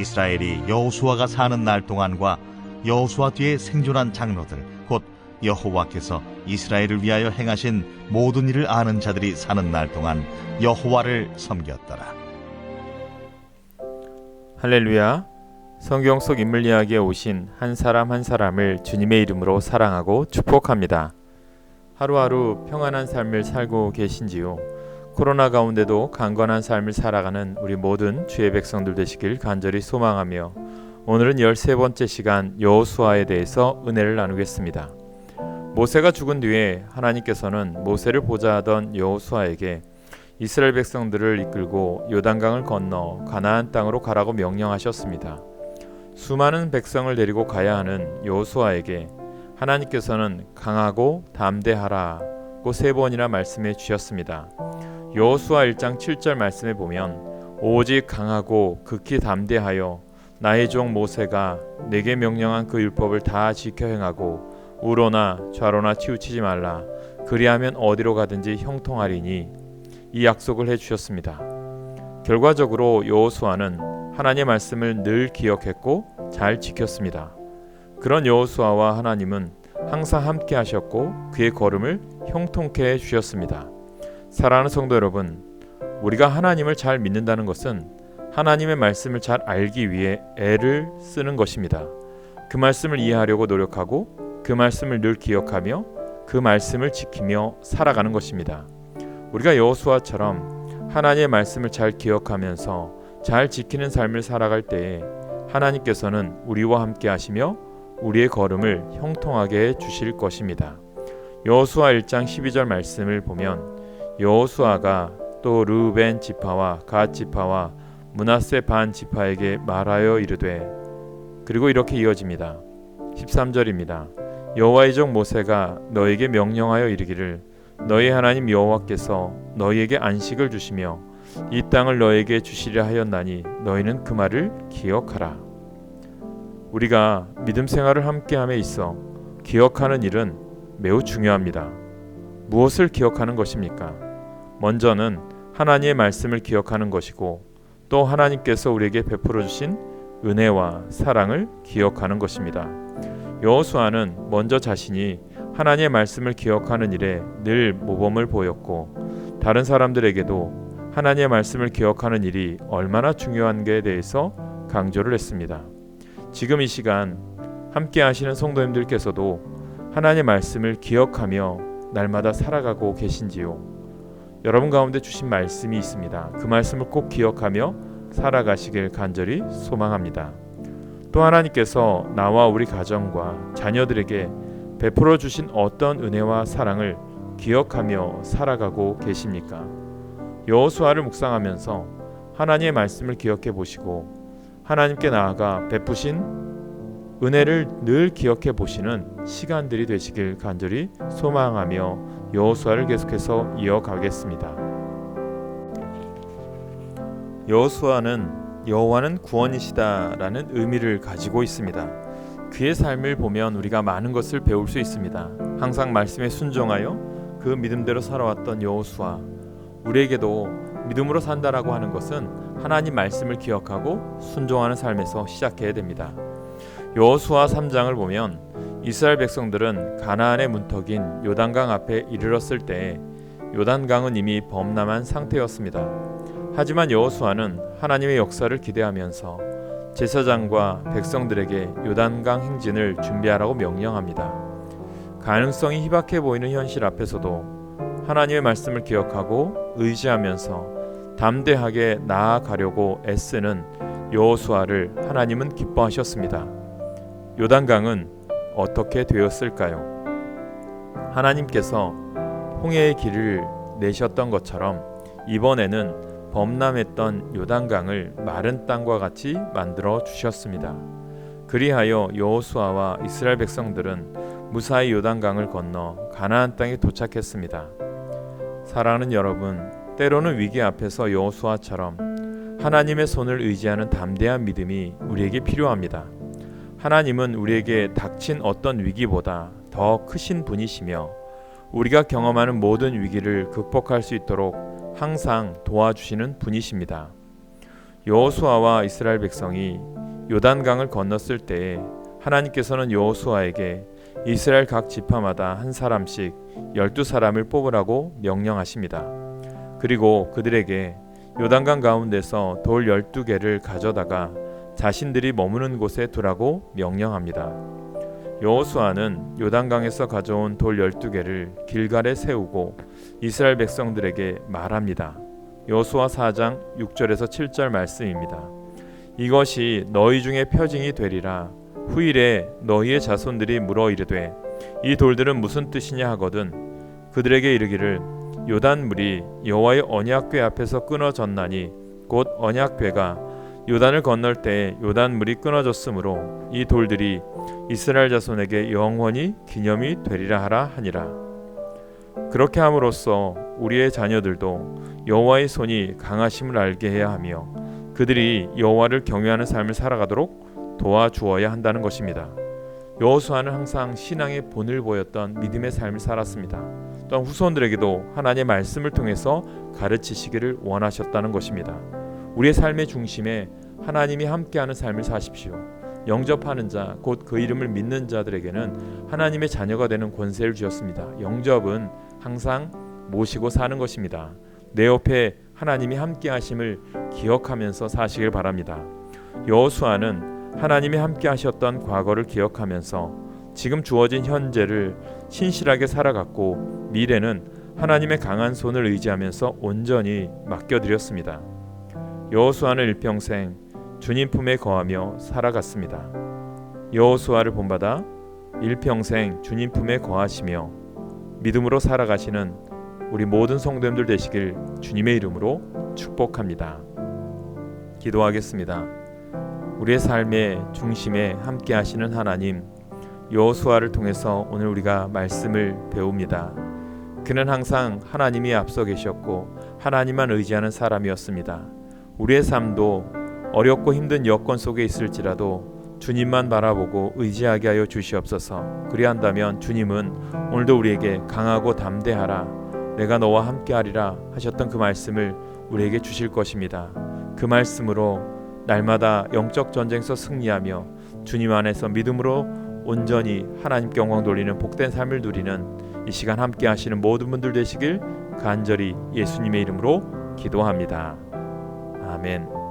이스라엘이 여호수아가 사는 날 동안과 여호수아 뒤에 생존한 장로들 곧 여호와께서 이스라엘을 위하여 행하신 모든 일을 아는 자들이 사는 날 동안 여호와를 섬겼더라. 할렐루야. 성경 속 인물 이야기에 오신 한 사람 한 사람을 주님의 이름으로 사랑하고 축복합니다. 하루하루 평안한 삶을 살고 계신지요? 코로나 가운데도 강건한 삶을 살아가는 우리 모든 주의 백성들 되시길 간절히 소망하며 오늘은 13번째 시간 여호수아에 대해서 은혜를 나누겠습니다. 모세가 죽은 뒤에 하나님께서는 모세를 보좌하던 여호수아에게 이스라엘 백성들을 이끌고 요단강을 건너 가나안 땅으로 가라고 명령하셨습니다. 수많은 백성을 데리고 가야 하는 여호수아에게 하나님께서는 강하고 담대하라고 3번이나 말씀해 주셨습니다. 여호수아 1장 7절 말씀에 보면 오직 강하고 극히 담대하여 나의 종 모세가 내게 명령한 그 율법을 다 지켜 행하고 우로나 좌로나 치우치지 말라. 그리하면 어디로 가든지 형통하리니 이 약속을 해주셨습니다. 결과적으로 여호수아는 하나님의 말씀을 늘 기억했고 잘 지켰습니다. 그런 여호수아와 하나님은 항상 함께 하셨고 그의 걸음을 형통케 해주셨습니다. 사랑하는 성도 여러분, 우리가 하나님을 잘 믿는다는 것은 하나님의 말씀을 잘 알기 위해 애를 쓰는 것입니다. 그 말씀을 이해하려고 노력하고 그 말씀을 늘 기억하며 그 말씀을 지키며 살아가는 것입니다. 우리가 여호수아처럼 하나님의 말씀을 잘 기억하면서 잘 지키는 삶을 살아갈 때에 하나님께서는 우리와 함께 하시며 우리의 걸음을 형통하게 해 주실 것입니다. 여호수아 1장 12절 말씀을 보면 여호수아가 또 르우벤 지파와 갓 지파와 므낫세 반 지파에게 말하여 이르되, 그리고 이렇게 이어집니다. 13절입니다. 여호와의 종 모세가 너에게 명령하여 이르기를 너희 하나님 여호와께서 너희에게 안식을 주시며 이 땅을 너희에게 주시려 하였나니 너희는 그 말을 기억하라. 우리가 믿음 생활을 함께함에 있어 기억하는 일은 매우 중요합니다. 무엇을 기억하는 것입니까? 먼저는 하나님의 말씀을 기억하는 것이고 또 하나님께서 우리에게 베풀어 주신 은혜와 사랑을 기억하는 것입니다. 여호수아는 먼저 자신이 하나님의 말씀을 기억하는 일에 늘 모범을 보였고 다른 사람들에게도 하나님의 말씀을 기억하는 일이 얼마나 중요한가에 대해서 강조를 했습니다. 지금 이 시간 함께 하시는 성도님들께서도 하나님의 말씀을 기억하며 날마다 살아가고 계신지요? 여러분 가운데 주신 말씀이 있습니다. 그 말씀을 꼭 기억하며 살아가시길 간절히 소망합니다. 또 하나님께서 나와 우리 가정과 자녀들에게 베풀어 주신 어떤 은혜와 사랑을 기억하며 살아가고 계십니까? 여호수아를 묵상하면서 하나님의 말씀을 기억해 보시고 하나님께 나아가 베푸신 은혜를 늘 기억해 보시는 시간들이 되시길 간절히 소망하며 여호수아를 계속해서 이어가겠습니다. 여호와는 구원이시다라는 의미를 가지고 있습니다. 그의 삶을 보면 우리가 많은 것을 배울 수 있습니다. 항상 말씀에 순종하여 그 믿음대로 살아왔던 여호수아, 우리에게도 믿음으로 산다라고 하는 것은 하나님 말씀을 기억하고 순종하는 삶에서 시작해야 됩니다. 여호수아 3장을 보면 이스라엘 백성들은 가나안의 문턱인 요단강 앞에 이르렀을 때 요단강은 이미 범람한 상태였습니다. 하지만 여호수아는 하나님의 역사를 기대하면서 제사장과 백성들에게 요단강 행진을 준비하라고 명령합니다. 가능성이 희박해 보이는 현실 앞에서도 하나님의 말씀을 기억하고 의지하면서 담대하게 나아가려고 애쓰는 여호수아를 하나님은 기뻐하셨습니다. 요단강은 어떻게 되었을까요? 하나님께서 홍해의 길을 내셨던 것처럼 이번에는 범람했던 요단강을 마른 땅과 같이 만들어 주셨습니다. 그리하여 여호수아와 이스라엘 백성들은 무사히 요단강을 건너 가나안 땅에 도착했습니다. 사랑하는 여러분, 때로는 위기 앞에서 여호수아처럼 하나님의 손을 의지하는 담대한 믿음이 우리에게 필요합니다. 하나님은 우리에게 닥친 어떤 위기보다 더 크신 분이시며 우리가 경험하는 모든 위기를 극복할 수 있도록 항상 도와주시는 분이십니다. 여호수아와 이스라엘 백성이 요단강을 건넜을 때에 하나님께서는 여호수아에게 이스라엘 각 지파마다 한 사람씩 12사람을 뽑으라고 명령하십니다. 그리고 그들에게 요단강 가운데서 돌 12개를 가져다가 자신들이 머무는 곳에 두라고 명령합니다. 여호수아는 요단강에서 가져온 돌 12개를 길갈에 세우고 이스라엘 백성들에게 말합니다. 여호수아 4장 6절에서 7절 말씀입니다. 이것이 너희 중에 표징이 되리라. 후일에 너희의 자손들이 물어 이르되 이 돌들은 무슨 뜻이냐 하거든 그들에게 이르기를 요단물이 여호와의 언약궤 앞에서 끊어졌나니 곧 언약궤가 요단을 건널 때 요단물이 끊어졌으므로 이 돌들이 이스라엘 자손에게 영원히 기념이 되리라 하라 하니라. 그렇게 함으로써 우리의 자녀들도 여호와의 손이 강하심을 알게 해야 하며 그들이 여호와를 경외하는 삶을 살아가도록 도와주어야 한다는 것입니다. 여호수아는 항상 신앙의 본을 보였던 믿음의 삶을 살았습니다. 또한 후손들에게도 하나님의 말씀을 통해서 가르치시기를 원하셨다는 것입니다. 우리의 삶의 중심에 하나님이 함께하는 삶을 사십시오. 영접하는 자, 곧 그 이름을 믿는 자들에게는 하나님의 자녀가 되는 권세를 주셨습니다. 영접은 항상 모시고 사는 것입니다. 내 옆에 하나님이 함께하심을 기억하면서 사시길 바랍니다. 여호수아는 하나님이 함께하셨던 과거를 기억하면서 지금 주어진 현재를 신실하게 살아갔고 미래는 하나님의 강한 손을 의지하면서 온전히 맡겨드렸습니다. 여호수아는 일평생 주님 품에 거하며 살아갔습니다. 여호수아를 본받아 일평생 주님 품에 거하시며 믿음으로 살아가시는 우리 모든 성도님들 되시길 주님의 이름으로 축복합니다. 기도하겠습니다. 우리의 삶의 중심에 함께 하시는 하나님, 여호수아를 통해서 오늘 우리가 말씀을 배웁니다. 그는 항상 하나님이 앞서 계셨고 하나님만 의지하는 사람이었습니다. 우리의 삶도 어렵고 힘든 여건 속에 있을지라도 주님만 바라보고 의지하게 하여 주시옵소서. 그리한다면 주님은 오늘도 우리에게 강하고 담대하라, 내가 너와 함께하리라 하셨던 그 말씀을 우리에게 주실 것입니다. 그 말씀으로 날마다 영적 전쟁에서 승리하며 주님 안에서 믿음으로 온전히 하나님께 영광 돌리는 복된 삶을 누리는 이 시간 함께 하시는 모든 분들 되시길 간절히 예수님의 이름으로 기도합니다. 아멘.